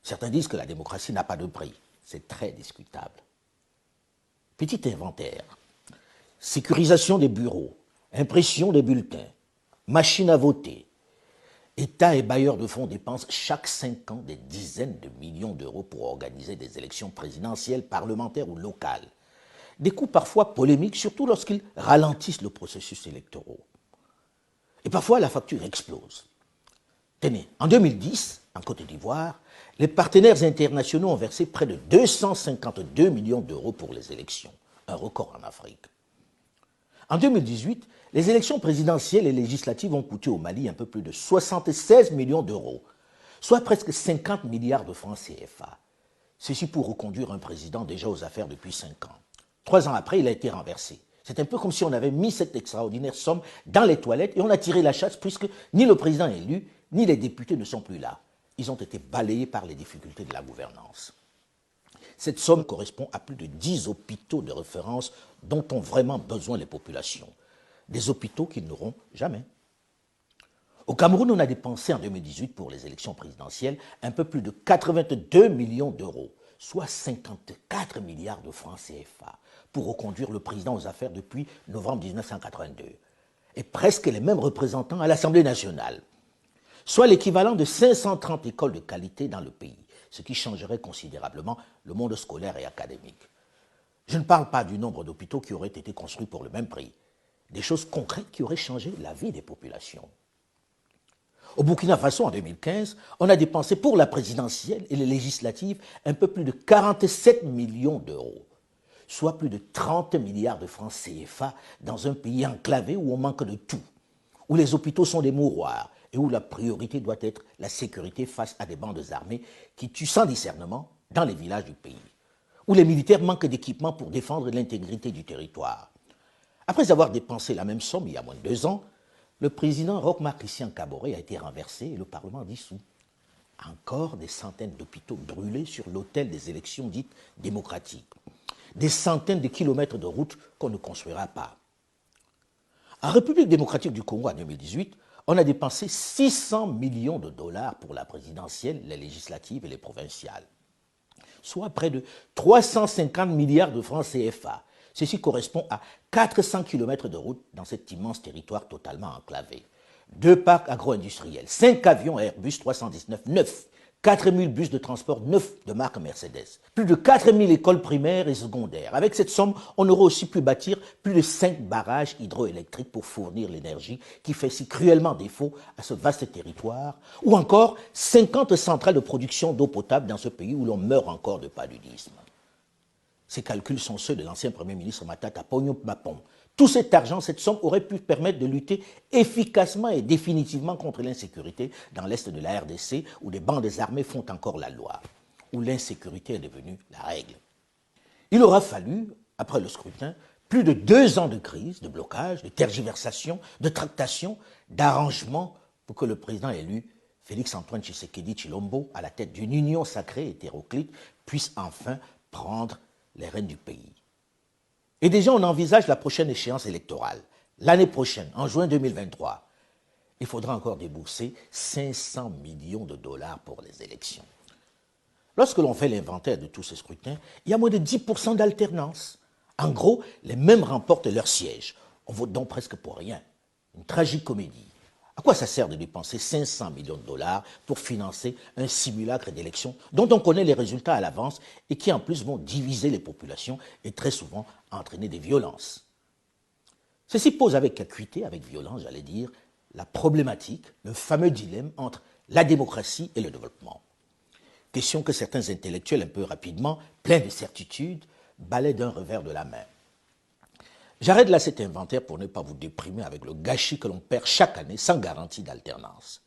Certains disent que la démocratie n'a pas de prix. C'est très discutable. Petit inventaire. Sécurisation des bureaux, impression des bulletins, machines à voter. État et bailleurs de fonds dépensent chaque 5 ans des dizaines de millions d'euros pour organiser des élections présidentielles, parlementaires ou locales. Des coûts parfois polémiques, surtout lorsqu'ils ralentissent le processus électoral. Et parfois, la facture explose. Tenez, en 2010, en Côte d'Ivoire, les partenaires internationaux ont versé près de 252 millions d'euros pour les élections, un record en Afrique. En 2018, les élections présidentielles et législatives ont coûté au Mali un peu plus de 76 millions d'euros, soit presque 50 milliards de francs CFA. Ceci pour reconduire un président déjà aux affaires depuis 5 ans. 3 ans après, il a été renversé. C'est un peu comme si on avait mis cette extraordinaire somme dans les toilettes et on a tiré la chasse puisque ni le président élu, ni les députés ne sont plus là. Ils ont été balayés par les difficultés de la gouvernance. Cette somme correspond à plus de 10 hôpitaux de référence dont ont vraiment besoin les populations. Des hôpitaux qu'ils n'auront jamais. Au Cameroun, on a dépensé en 2018 pour les élections présidentielles un peu plus de 82 millions d'euros, soit 54 milliards de francs CFA, pour reconduire le président aux affaires depuis novembre 1982. Et presque les mêmes représentants à l'Assemblée nationale, soit l'équivalent de 530 écoles de qualité dans le pays, ce qui changerait considérablement le monde scolaire et académique. Je ne parle pas du nombre d'hôpitaux qui auraient été construits pour le même prix, des choses concrètes qui auraient changé la vie des populations. Au Burkina Faso, en 2015, on a dépensé pour la présidentielle et les législatives un peu plus de 47 millions d'euros, soit plus de 30 milliards de francs CFA dans un pays enclavé où on manque de tout, où les hôpitaux sont des mouroirs et où la priorité doit être la sécurité face à des bandes armées qui tuent sans discernement dans les villages du pays, où les militaires manquent d'équipements pour défendre l'intégrité du territoire. Après avoir dépensé la même somme il y a moins de 2 ans, le président Roch-Marc Christian Kaboré a été renversé et le Parlement dissous. Encore des centaines d'hôpitaux brûlés sur l'autel des élections dites démocratiques. Des centaines de kilomètres de routes qu'on ne construira pas. En République démocratique du Congo en 2018, on a dépensé 600 millions de dollars pour la présidentielle, les législatives et les provinciales, soit près de 350 milliards de francs CFA. Ceci correspond à 400 km de route dans cet immense territoire totalement enclavé. 2 parcs agro-industriels, 5 avions Airbus 319 neufs, 4000 bus de transport neufs de marque Mercedes, plus de 4000 écoles primaires et secondaires. Avec cette somme, on aurait aussi pu bâtir plus de 5 barrages hydroélectriques pour fournir l'énergie qui fait si cruellement défaut à ce vaste territoire, ou encore 50 centrales de production d'eau potable dans ce pays où l'on meurt encore de paludisme. Ces calculs sont ceux de l'ancien Premier ministre Matata Ponyo Mapon. Tout cet argent, cette somme aurait pu permettre de lutter efficacement et définitivement contre l'insécurité dans l'est de la RDC où des bandes armées font encore la loi, où l'insécurité est devenue la règle. Il aura fallu, après le scrutin, plus de 2 ans de crise, de blocage, de tergiversation, de tractation, d'arrangement pour que le président élu, Félix-Antoine Tshisekedi Tshilombo, à la tête d'une union sacrée et hétéroclite, puisse enfin prendre les rênes du pays. Et déjà, on envisage la prochaine échéance électorale. L'année prochaine, en juin 2023, il faudra encore débourser 500 millions de dollars pour les élections. Lorsque l'on fait l'inventaire de tous ces scrutins, il y a moins de 10% d'alternance. En gros, les mêmes remportent leur siège. On vote donc presque pour rien. Une tragique comédie. À quoi ça sert de dépenser 500 millions de dollars pour financer un simulacre d'élection dont on connaît les résultats à l'avance et qui en plus vont diviser les populations et très souvent entraîner des violences? Ceci pose avec acuité, avec violence, j'allais dire, la problématique, le fameux dilemme entre la démocratie et le développement. Question que certains intellectuels un peu rapidement, pleins de certitudes, balaient d'un revers de la main. J'arrête là cet inventaire pour ne pas vous déprimer avec le gâchis que l'on perd chaque année sans garantie d'alternance.